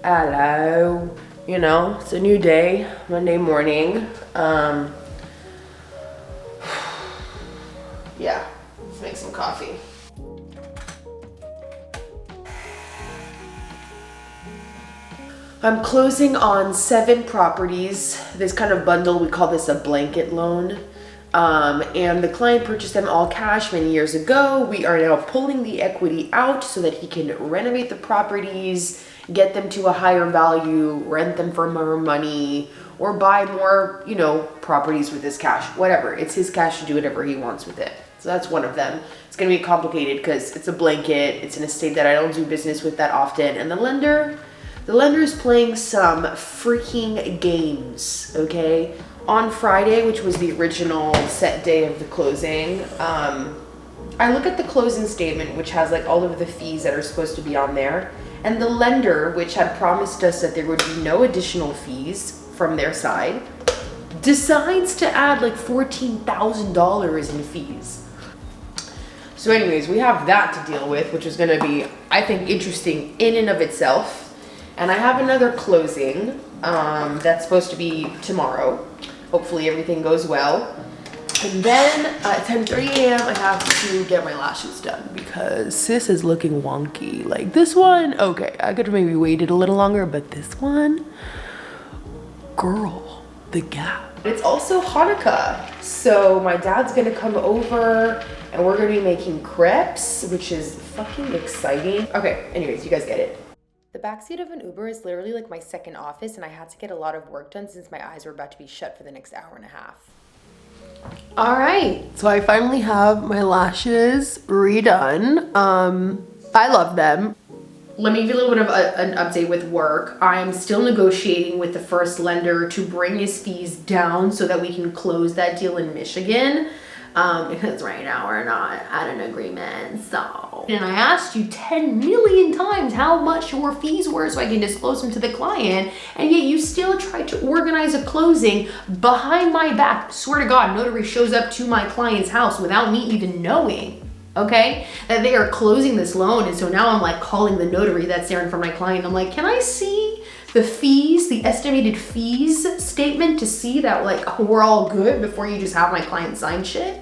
Hello. You know, it's a new day, Monday morning. Yeah, let's make some coffee. I'm closing on 7 properties. This kind of bundle, we call this a blanket loan. And the client purchased them all cash many years ago. We are now pulling the equity out so that he can renovate the properties, get them to a higher value, rent them for more money, or buy more, you know, properties with his cash, whatever. It's his cash to do whatever he wants with it. So that's one of them. It's gonna be complicated because it's a blanket. It's an estate that I don't do business with that often. And the lender is playing some freaking games, okay? On Friday, which was the original set day of the closing, I look at the closing statement, which has like all of the fees that are supposed to be on there. And the lender, which had promised us that there would be no additional fees from their side, decides to add like $14,000 in fees. So anyways, we have that to deal with, which is gonna be, I think, interesting in and of itself. And I have another closing that's supposed to be tomorrow. Hopefully everything goes well. And then at 10:30 a.m. I have to get my lashes done because sis is looking wonky. Like this one, okay, I could have maybe waited a little longer, but this one, girl, the gap. It's also Hanukkah. So my dad's gonna come over and we're gonna be making crepes, which is fucking exciting. Okay, anyways, you guys get it. The backseat of an Uber is literally like my second office, and I had to get a lot of work done since my eyes were about to be shut for the next hour and a half. All right, so I finally have my lashes redone. I love them. Let me give you a little bit of an update with work. I'm still negotiating with the first lender to bring his fees down so that we can close that deal in Michigan. Because right now we're not at an agreement, so. And I asked you 10 million times how much your fees were so I can disclose them to the client, and yet you still tried to organize a closing behind my back. Swear to God, notary shows up to my client's house without me even knowing, okay? That they are closing this loan, and so now I'm like calling the notary that's there in front of my client. I'm like, can I see the fees, the estimated fees statement to see that like we're all good before you just have my client sign shit?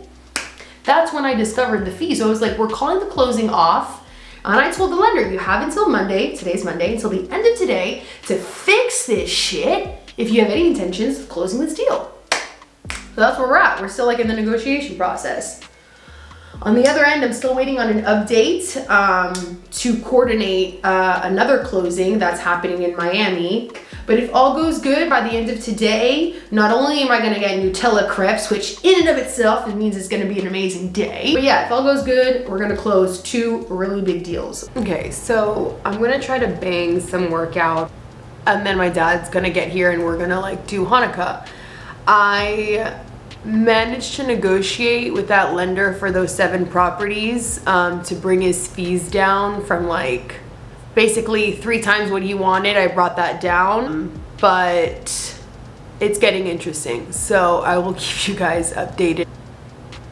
That's when I discovered the fee. So I was like, we're calling the closing off. And I told the lender, you have until Monday, today's Monday, until the end of today to fix this shit if you have any intentions of closing this deal. So that's where we're at. We're still like in the negotiation process. On the other end, I'm still waiting on an update to coordinate another closing that's happening in Miami. But if all goes good by the end of today, not only am I gonna get Nutella crepes, which in and of itself, it means it's gonna be an amazing day. But yeah, if all goes good, we're gonna close 2 really big deals. Okay, so I'm gonna try to bang some workout, and then my dad's gonna get here and we're gonna like do Hanukkah. I managed to negotiate with that lender for those 7 properties to bring his fees down from like basically 3 times what he wanted. I brought that down, but it's getting interesting. So I will keep you guys updated.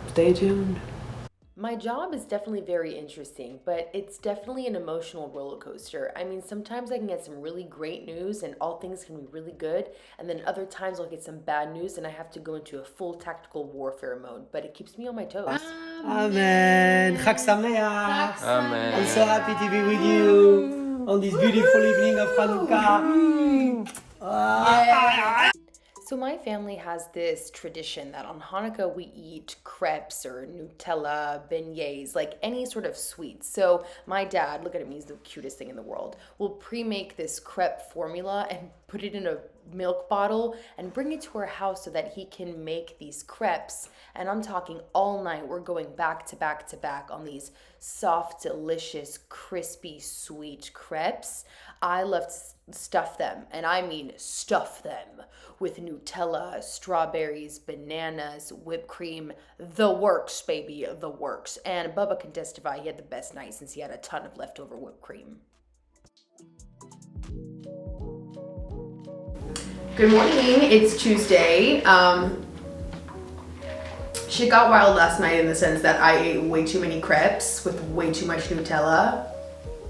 Stay tuned. My job is definitely very interesting, but it's definitely an emotional roller coaster. I mean, sometimes I can get some really great news and all things can be really good, and then other times I'll get some bad news and I have to go into a full tactical warfare mode, but it keeps me on my toes. Amen. Chag Sameach. Amen. I'm so happy to be with you on this beautiful evening of Chanukah. So my family has this tradition that on Hanukkah we eat crepes or Nutella, beignets, like any sort of sweets. So my dad, look at him, he's the cutest thing in the world, will pre-make this crepe formula and put it in a milk bottle and bring it to our house so that he can make these crepes. And I'm talking all night. We're going back to back to back on these soft, delicious, crispy, sweet crepes. I love to stuff them, and I mean stuff them, with Nutella, strawberries, bananas, whipped cream, the works, baby, the works. And Bubba can testify he had the best night since he had a ton of leftover whipped cream. Good morning, it's Tuesday. Shit got wild last night in the sense that I ate way too many crepes with way too much Nutella.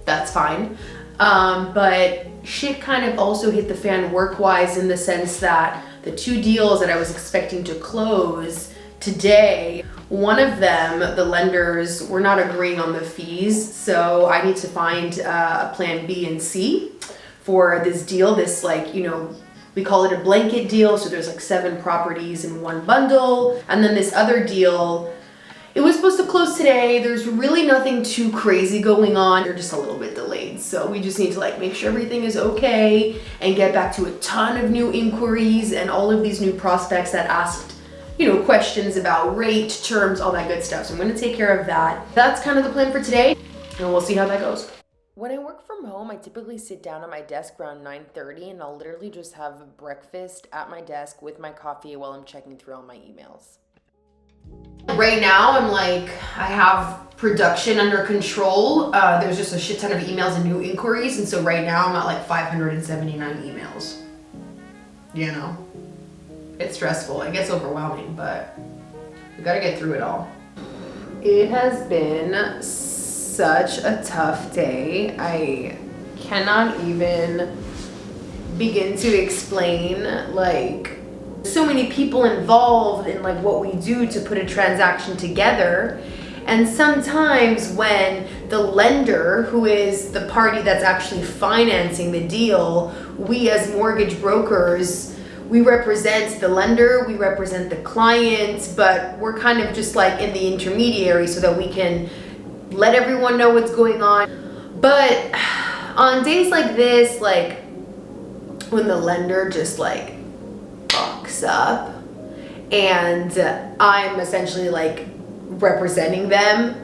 That's fine. But shit kind of also hit the fan work-wise in the sense that the 2 deals that I was expecting to close today, one of them, the lenders were not agreeing on the fees, so I need to find a plan B and C for this deal. This, like, you know, we call it a blanket deal, so there's like 7 properties in one bundle. And then this other deal, it was supposed to close today. There's really nothing too crazy going on. They're just a little bit delayed. So we just need to like make sure everything is okay and get back to a ton of new inquiries and all of these new prospects that asked, you know, questions about rate, terms, all that good stuff. So I'm gonna take care of that. That's kind of the plan for today, and we'll see how that goes. When I work from home, I typically sit down at my desk around 9:30 and I'll literally just have breakfast at my desk with my coffee while I'm checking through all my emails. Right now, I'm like, I have production under control. There's just a shit ton of emails and new inquiries, and so right now I'm at like 579 emails. You know, it's stressful. It gets overwhelming, but we gotta get through it all. It has been such a tough day. I cannot even begin to explain, like, so many people involved in like what we do to put a transaction together. And sometimes when the lender, who is the party that's actually financing the deal, we as mortgage brokers, we represent the lender, we represent the client, but we're kind of just like in the intermediary so that we can let everyone know what's going on. But on days like this, like when the lender just like fucks up and I'm essentially like representing them,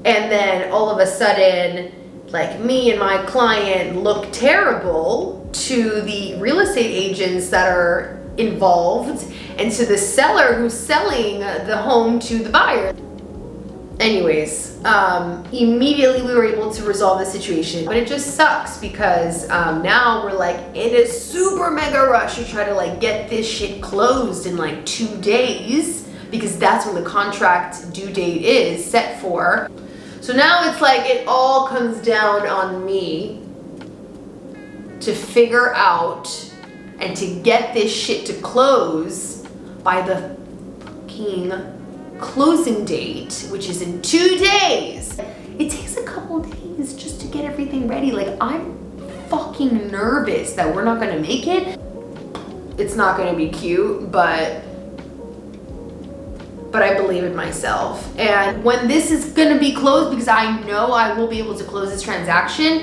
and then all of a sudden like me and my client look terrible to the real estate agents that are involved and to the seller who's selling the home to the buyer. Anyways, immediately we were able to resolve the situation, but it just sucks because now we're like in a super mega rush to try to like get this shit closed in like 2 days, because that's when the contract due date is set for. So now it's like it all comes down on me to figure out and to get this shit to close by the fucking closing date, which is in 2 days. It takes a couple days just to get everything ready. Like, I'm fucking nervous that we're not gonna make it. It's not gonna be cute, but I believe in myself. And when this is gonna be closed, because I know I will be able to close this transaction,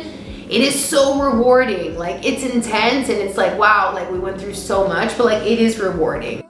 it is so rewarding. Like, it's intense and it's like, wow, like we went through so much, but like it is rewarding.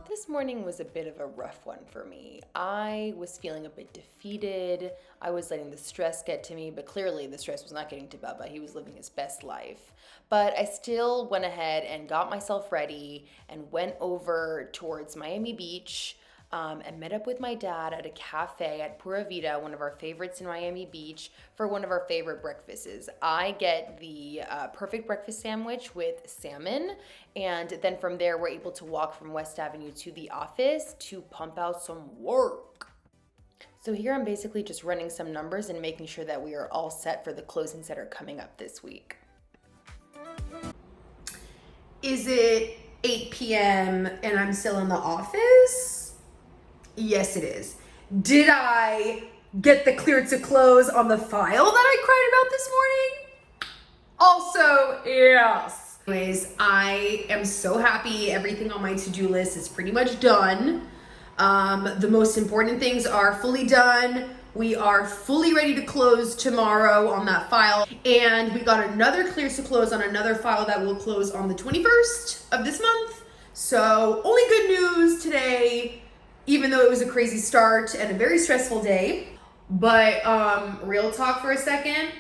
This morning was a bit of a rough one for me. I was feeling a bit defeated. I was letting the stress get to me, but clearly the stress was not getting to Bubba. He was living his best life. But I still went ahead and got myself ready and went over towards Miami Beach and met up with my dad at a cafe at Pura Vida, one of our favorites in Miami Beach, for one of our favorite breakfasts. I get the perfect breakfast sandwich with salmon, and then from there we're able to walk from West Avenue to the office to pump out some work. So here I'm basically just running some numbers and making sure that we are all set for the closings that are coming up this week. Is it 8 p.m. and I'm still in the office? Yes, it is. Did I get the clear to close on the file that I cried about this morning? Also, yes. Anyways, I am so happy. Everything on my to-do list is pretty much done. The most important things are fully done. We are fully ready to close tomorrow on that file. And we got another clear to close on another file that will close on the 21st of this month. So only good news today, even though it was a crazy start and a very stressful day. But real talk for a second.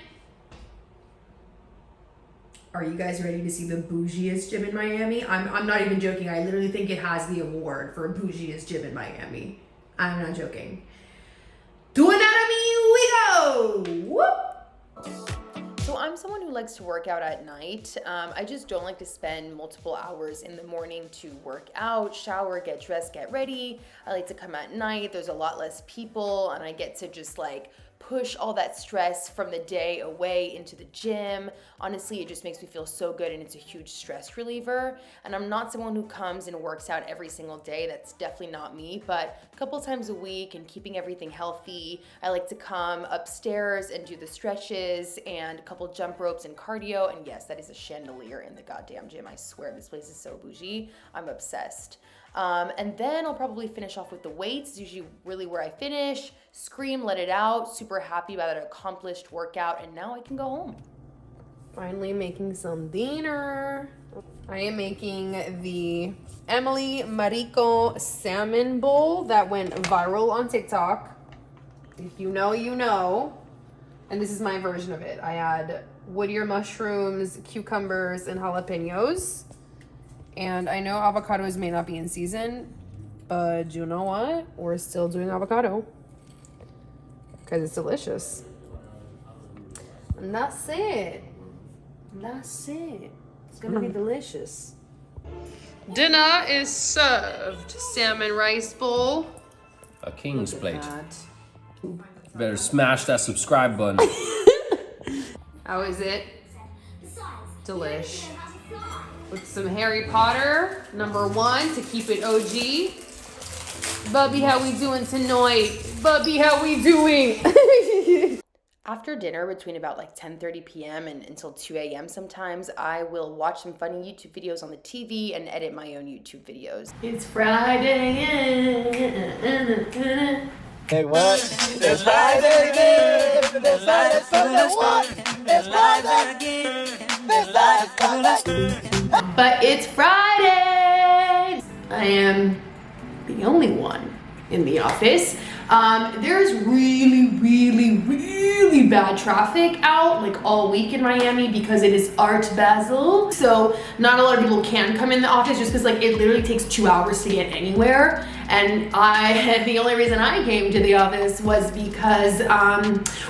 Are you guys ready to see the bougiest gym in Miami? I'm not even joking. I literally think it has the award for bougiest gym in Miami. I'm not joking. To Anatomy we go! Whoop! So I'm someone who likes to work out at night. I just don't like to spend multiple hours in the morning to work out, shower, get dressed, get ready. I like to come at night. There's a lot less people and I get to just like push all that stress from the day away into the gym. Honestly, it just makes me feel so good and it's a huge stress reliever. And I'm not someone who comes and works out every single day. That's definitely not me, but a couple times a week and keeping everything healthy, I like to come upstairs and do the stretches and a couple jump ropes and cardio. And yes, that is a chandelier in the goddamn gym. I swear this place is so bougie. I'm obsessed. And then I'll probably finish off with the weights. It's usually really where I finish, scream, let it out, super happy about an accomplished workout, and now I can go home. Finally making some dinner. I am making the Emily Marico salmon bowl that went viral on TikTok. If you know, you know. And this is my version of it. I add wood ear mushrooms, cucumbers, and jalapenos. And I know avocados may not be in season, but you know what? We're still doing avocado because it's delicious. And that's it. That's it. It's gonna be delicious. Dinner is served. Salmon rice bowl. A king's plate. Better smash that subscribe button. How is it? Delish. With some Harry Potter, #1 to keep it OG. Bubby, how we doing tonight? Bubby, how we doing? After dinner, between about like 10:30 p.m. and until 2 a.m. sometimes, I will watch some funny YouTube videos on the TV and edit my own YouTube videos. It's Friday. Hey, what? It's Friday again. It's Friday for what? It's Friday again. It's Friday. But it's Friday. I am the only one in the office. There's really bad traffic out like all week in Miami because it is Art Basel. So not a lot of people can come in the office just because like it literally takes 2 hours to get anywhere. And the only reason I came to the office was because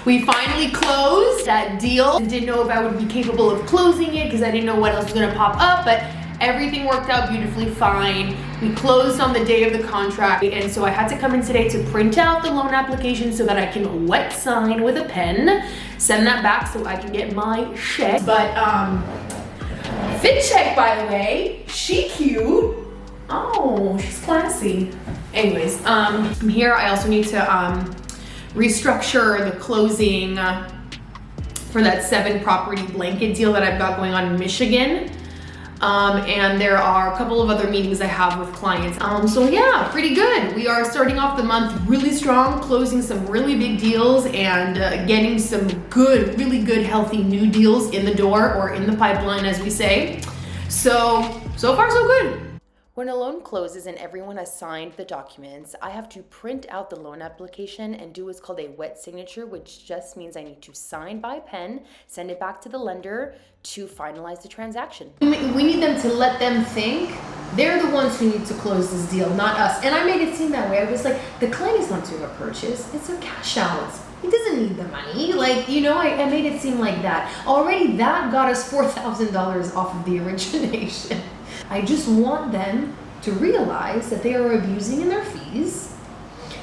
we finally closed that deal. Didn't know if I would be capable of closing it because I didn't know what else was gonna pop up, but everything worked out beautifully fine. We closed on the day of the contract, and so I had to come in today to print out the loan application so that I can wet sign with a pen, send that back so I can get my check. But fit check, by the way, she cute. Oh, she's classy. Anyways, I'm here. I also need to restructure the closing for that 7 property blanket deal that I've got going on in Michigan. And there are a couple of other meetings I have with clients. So yeah, pretty good. We are starting off the month really strong, closing some really big deals and getting some good, really good, healthy new deals in the door or in the pipeline, as we say. So far so good. When a loan closes and everyone has signed the documents, I have to print out the loan application and do what's called a wet signature, which just means I need to sign by pen, send it back to the lender to finalize the transaction. We need them to let them think they're the ones who need to close this deal, not us. And I made it seem that way. I was like, the client is not doing a purchase, it's a cash out. He doesn't need the money. Like, you know, I made it seem like that. Already that got us $4,000 off of the origination. I just want them to realize that they are abusing in their fees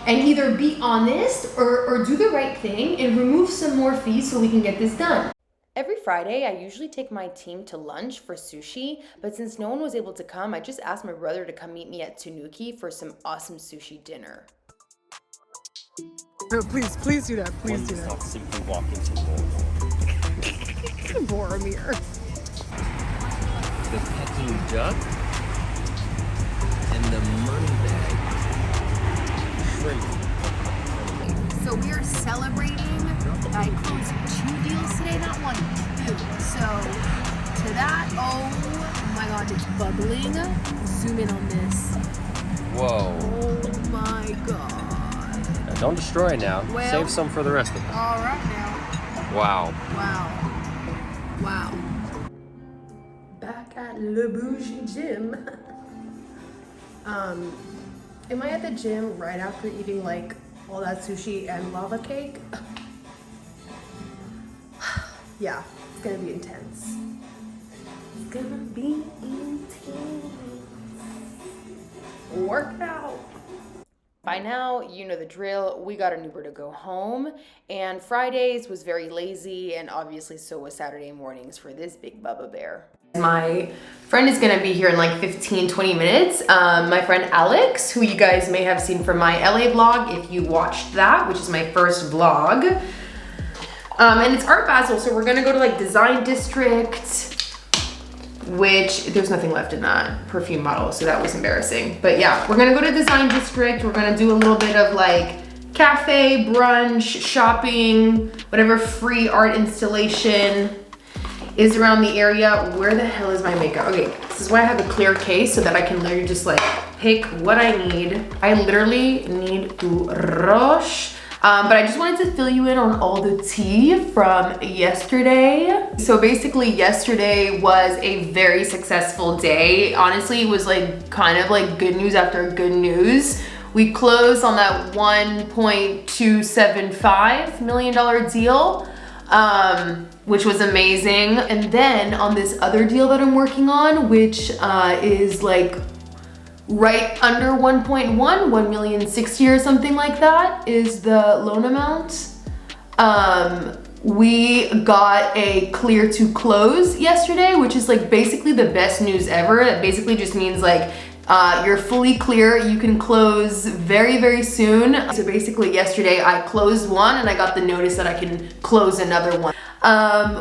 and either be honest or do the right thing and remove some more fees so we can get this done. Every Friday, I usually take my team to lunch for sushi, but since no one was able to come, I just asked my brother to come meet me at Chanukah for some awesome sushi dinner. No, please do that. Please do that. Not simply walk into Boromir. the Peking duck and the money bag. Shrimp. So we are celebrating. I closed 2 deals today, not 1, 2. So to that, oh my god, it's bubbling. Zoom in on this. Whoa. Oh my god. Now, don't destroy it now. Well, Save some for the rest of us. All right now. Wow. Wow. Back at Le Bougie Gym. Am I at the gym right after eating like all that sushi and lava cake? Yeah, it's gonna be intense. It's gonna be intense. Work out. By now, you know the drill. We got an Uber to go home, and Fridays was very lazy, and obviously so was Saturday mornings for this big Bubba Bear. My friend is gonna be here in like 15-20 minutes. My friend Alex, who you guys may have seen from my LA vlog if you watched that, which is my first vlog. And it's Art Basel, so we're gonna go to like Design District, which there's nothing left in that perfume bottle, so that was embarrassing. But yeah, we're gonna go to Design District. We're gonna do a little bit of like cafe, brunch, shopping, whatever free art installation is around the area. Where the hell is my makeup? Okay, this is why I have a clear case so that I can literally just like pick what I need. I literally need to rush. But I just wanted to fill you in on all the tea from yesterday. So basically yesterday was a very successful day. Honestly, it was like kind of like good news after good news. We closed on that $1.275 million deal, which was amazing. And then on this other deal that I'm working on, which is like right under 1.160 or something like that is the loan amount. We got a clear to close yesterday, which is like basically the best news ever. That basically just means like you're fully clear, you can close very, very soon. So basically yesterday I closed one and I got the notice that I can close another one.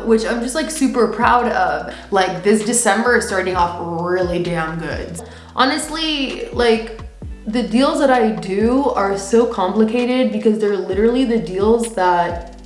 Which I'm just like super proud of. Like this December is starting off really damn good. Honestly, like the deals that I do are so complicated because they're literally the deals that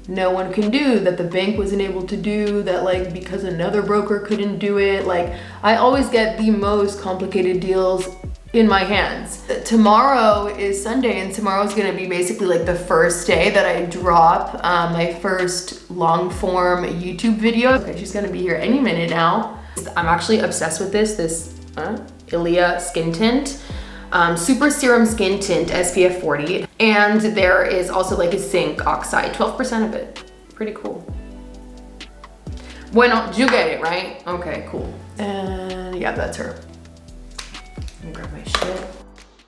no one can do, that the bank wasn't able to do, that like because another broker couldn't do it. Like I always get the most complicated deals in my hands. Tomorrow is Sunday and tomorrow's gonna be basically like the first day that I drop my first long form YouTube video. Okay, she's gonna be here any minute now. I'm actually obsessed with this Ilia skin tint. Super serum skin tint, SPF 40. And there is also like a zinc oxide, 12% of it. Pretty cool. Bueno, you get it, right? Okay, cool. And yeah, that's her. Let me grab my shit.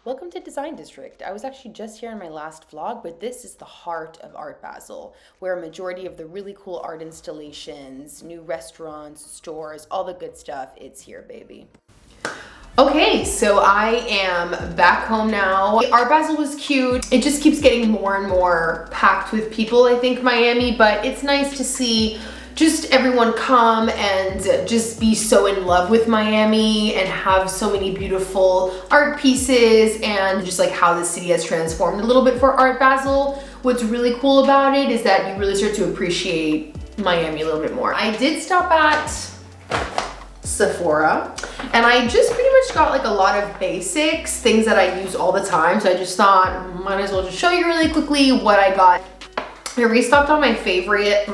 Welcome to Design District. I was actually just here in my last vlog, but this is the heart of Art Basel, where a majority of the really cool art installations, new restaurants, stores, all the good stuff, it's here, baby. Okay, so I am back home now. Art Basel was cute. It just keeps getting more and more packed with people, I think, Miami, but it's nice to see just everyone come and just be so in love with Miami and have so many beautiful art pieces and just like how the city has transformed a little bit for Art Basel. What's really cool about it is that you really start to appreciate Miami a little bit more. I did stop at Sephora and I just pretty much got like a lot of basics, things that I use all the time. So I just thought might as well just show you really quickly what I got. I restocked on my favorite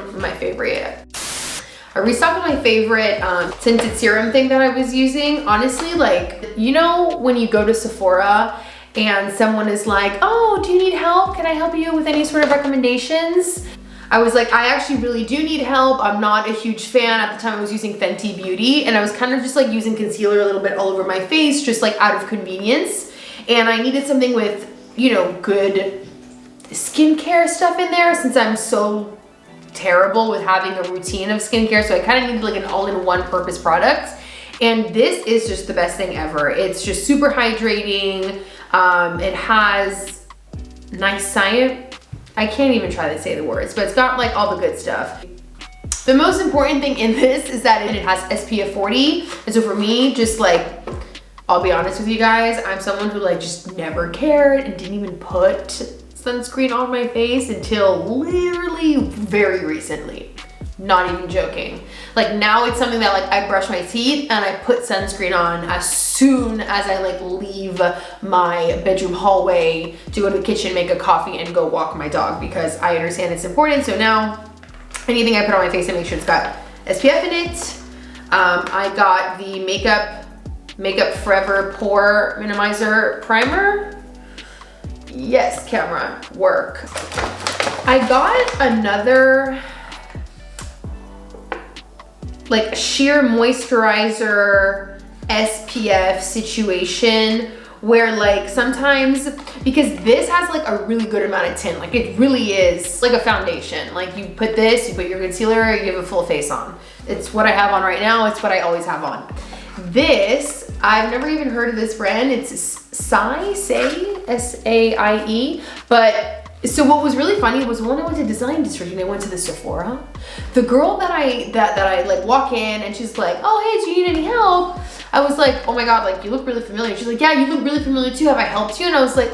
tinted serum thing that I was using. Honestly, like, you know when you go to Sephora and someone is like, oh, do you need help? Can I help you with any sort of recommendations? I was like, I actually really do need help. I'm not a huge fan. At the time I was using Fenty Beauty and I was kind of just like using concealer a little bit all over my face, just like out of convenience. And I needed something with, you know, good skincare stuff in there since I'm so terrible with having a routine of skincare. So I kind of needed like an all-in-one purpose product. And this is just the best thing ever. It's just super hydrating. It has nice science. I can't even try to say the words, but it's got like all the good stuff. The most important thing in this is that it has SPF 40. And so for me, just like, I'll be honest with you guys, I'm someone who like just never cared and didn't even put sunscreen on my face until literally very recently. Not even joking. Like now it's something that like I brush my teeth and I put sunscreen on as soon as I like leave my bedroom hallway to go to the kitchen, make a coffee and go walk my dog because I understand it's important. So now anything I put on my face, I make sure it's got SPF in it. I got the Makeup Forever Pore Minimizer Primer. Yes, camera, work. I got another like sheer moisturizer SPF situation where like sometimes, because this has like a really good amount of tint, like it really is like a foundation. Like you put this, you put your concealer, you have a full face on. It's what I have on right now. It's what I always have on. This, I've never even heard of this brand. It's Say, S-A-I-E. But so what was really funny was when I went to Design District and I went to the Sephora, the girl that I like walk in and she's like, oh, hey, do you need any help? I was like, oh my God, like you look really familiar. She's like, yeah, you look really familiar too. Have I helped you? And I was like,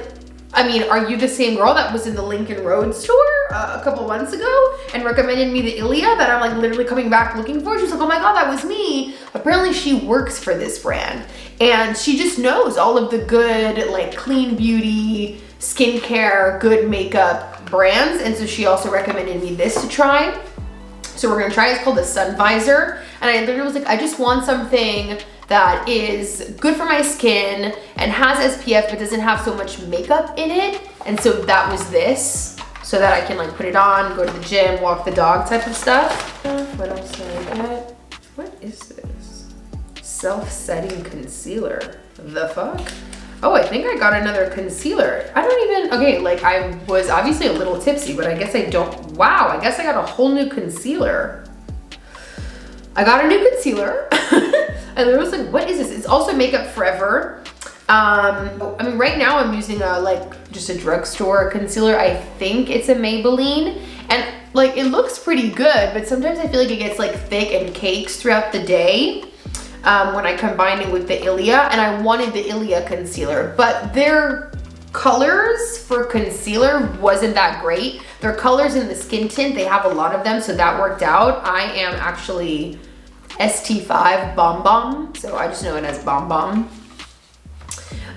I mean, are you the same girl that was in the Lincoln Road store a couple months ago and recommended me the Ilia that I'm like literally coming back looking for? She was like, oh my God, that was me. Apparently she works for this brand and she just knows all of the good, like clean beauty, skincare, good makeup brands. And so she also recommended me this to try. So we're gonna try it. It's called the Sun Visor. And I literally was like, I just want something that is good for my skin and has SPF but doesn't have so much makeup in it. And so that was this, so that I can like put it on, go to the gym, walk the dog type of stuff. What else did I get? What is this? Self-setting concealer. The fuck? Oh, I think I got another concealer. I don't even, okay, like I was obviously a little tipsy, but I guess I don't, wow, I guess I got a whole new concealer. I got a new concealer. And I was like, what is this? It's also Makeup Forever. I mean, right now I'm using a like just a drugstore concealer. I think it's a Maybelline. And like, it looks pretty good, but sometimes I feel like it gets like thick and cakes throughout the day when I combine it with the Ilia. And I wanted the Ilia concealer, but their colors for concealer wasn't that great. Their colors in the skin tint, they have a lot of them, so that worked out. I am actually ST5 Bomb Bomb, so I just know it as Bomb Bomb.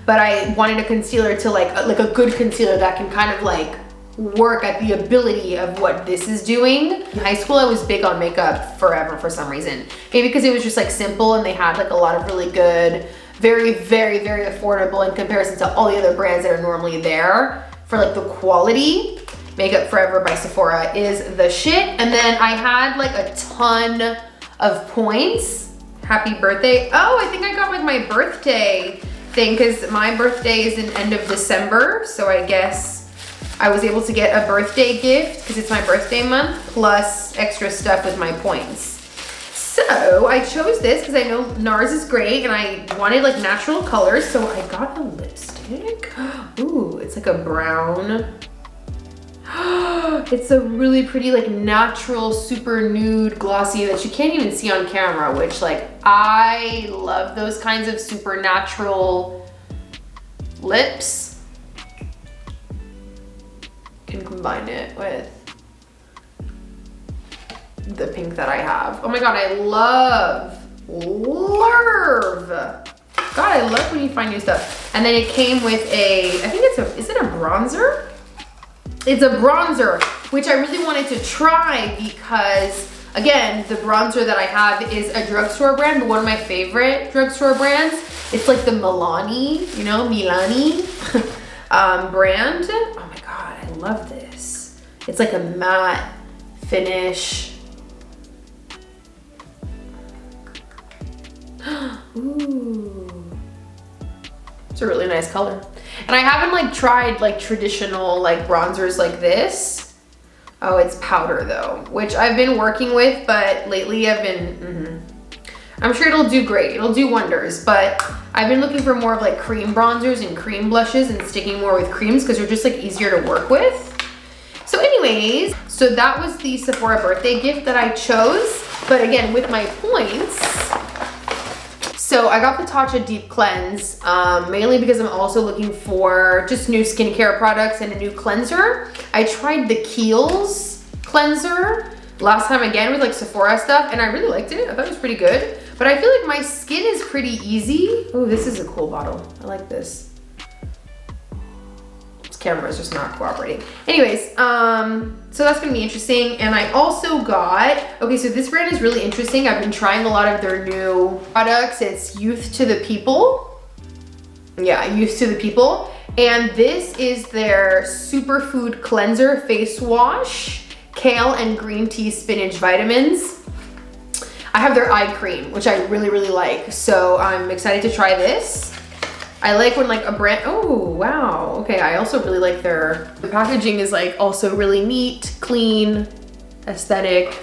But I wanted a concealer to like a good concealer that can kind of like work at the ability of what this is doing. In high school, I was big on Makeup Forever for some reason. Maybe because it was just like simple and they had like a lot of really good, very, very, very affordable in comparison to all the other brands that are normally there for like the quality. Makeup Forever by Sephora is the shit. And then I had like a ton of points. Happy birthday. Oh, I think I got like my birthday thing because my birthday is in end of December. So I guess I was able to get a birthday gift because it's my birthday month plus extra stuff with my points. So I chose this because I know NARS is great and I wanted like natural colors. So I got a lipstick. Ooh, it's like a brown. It's a really pretty like natural, super nude, glossy that you can't even see on camera, which like I love those kinds of super natural lips. Can combine it with the pink that I have. Oh my God, I love. God, I love when you find new stuff. And then it came with a, I think it's a, is it a bronzer? It's a bronzer, which I really wanted to try because, again, the bronzer that I have is a drugstore brand, but one of my favorite drugstore brands. It's like the Milani, you know, Milani brand. Oh my God, I love this. It's like a matte finish. Ooh. It's a really nice color. And I haven't like tried like traditional like bronzers like this. Oh, it's powder though, which I've been working with, but lately I've been, I'm sure it'll do great. It'll do wonders, but I've been looking for more of like cream bronzers and cream blushes and sticking more with creams because they're just like easier to work with. So anyways, so that was the Sephora birthday gift that I chose. But again, with my points, so I got the Tatcha Deep Cleanse, mainly because I'm also looking for just new skincare products and a new cleanser. I tried the Kiehl's cleanser last time again with like Sephora stuff and I really liked it. I thought it was pretty good. But I feel like my skin is pretty easy. Oh, this is a cool bottle. I like this. This camera is just not cooperating. Anyways, so that's gonna be interesting. And I also got, okay, so this brand is really interesting. I've been trying a lot of their new products. It's Youth to the People. Yeah, Youth to the People. And this is their Superfood Cleanser Face Wash, Kale and Green Tea Spinach Vitamins. I have their eye cream, which I really, really like. So I'm excited to try this. I like when like a brand, oh wow, okay. I also really like the packaging is like also really neat, clean, aesthetic.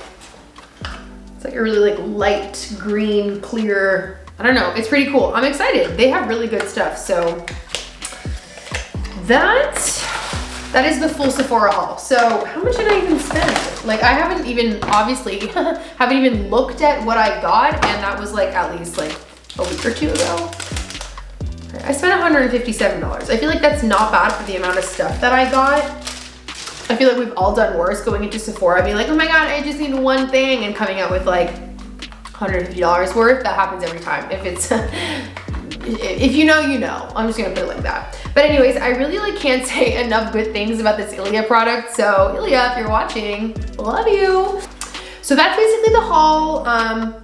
It's like a really like light green, clear, I don't know, it's pretty cool. I'm excited. They have really good stuff. So that is the full Sephora haul. So how much did I even spend? Like I haven't even, obviously, haven't even looked at what I got, and that was like at least like a week or two ago. I spent $157. I feel like that's not bad for the amount of stuff that I got. I feel like we've all done worse going into Sephora, being like, oh my God, I just need one thing, and coming out with like $150 worth. That happens every time. If it's, if you know, you know. I'm just gonna put it like that. But anyways, I really like can't say enough good things about this Ilia product. So Ilia, if you're watching, love you. So that's basically the haul,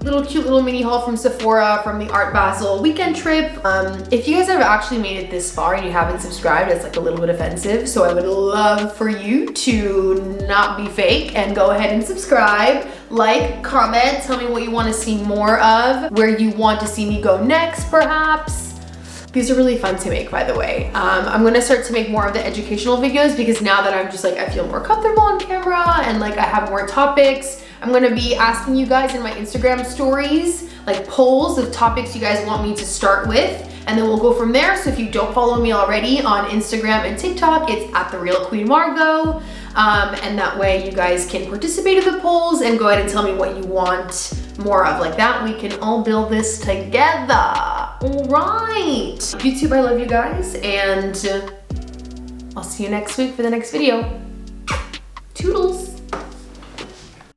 little cute little mini haul from Sephora from the Art Basel weekend trip. If you guys have actually made it this far and you haven't subscribed, it's like a little bit offensive. So I would love for you to not be fake and go ahead and subscribe, like, comment, tell me what you want to see more of, where you want to see me go next perhaps. These are really fun to make, by the way. I'm gonna start to make more of the educational videos because now that I'm just like, I feel more comfortable on camera and like I have more topics, I'm gonna be asking you guys in my Instagram stories, like polls of topics you guys want me to start with, and then we'll go from there. So if you don't follow me already on Instagram and TikTok, it's @TheRealQueenMargot. And that way you guys can participate in the polls and go ahead and tell me what you want more of. Like that, we can all build this together. All right. YouTube, I love you guys, and I'll see you next week for the next video. Toodles.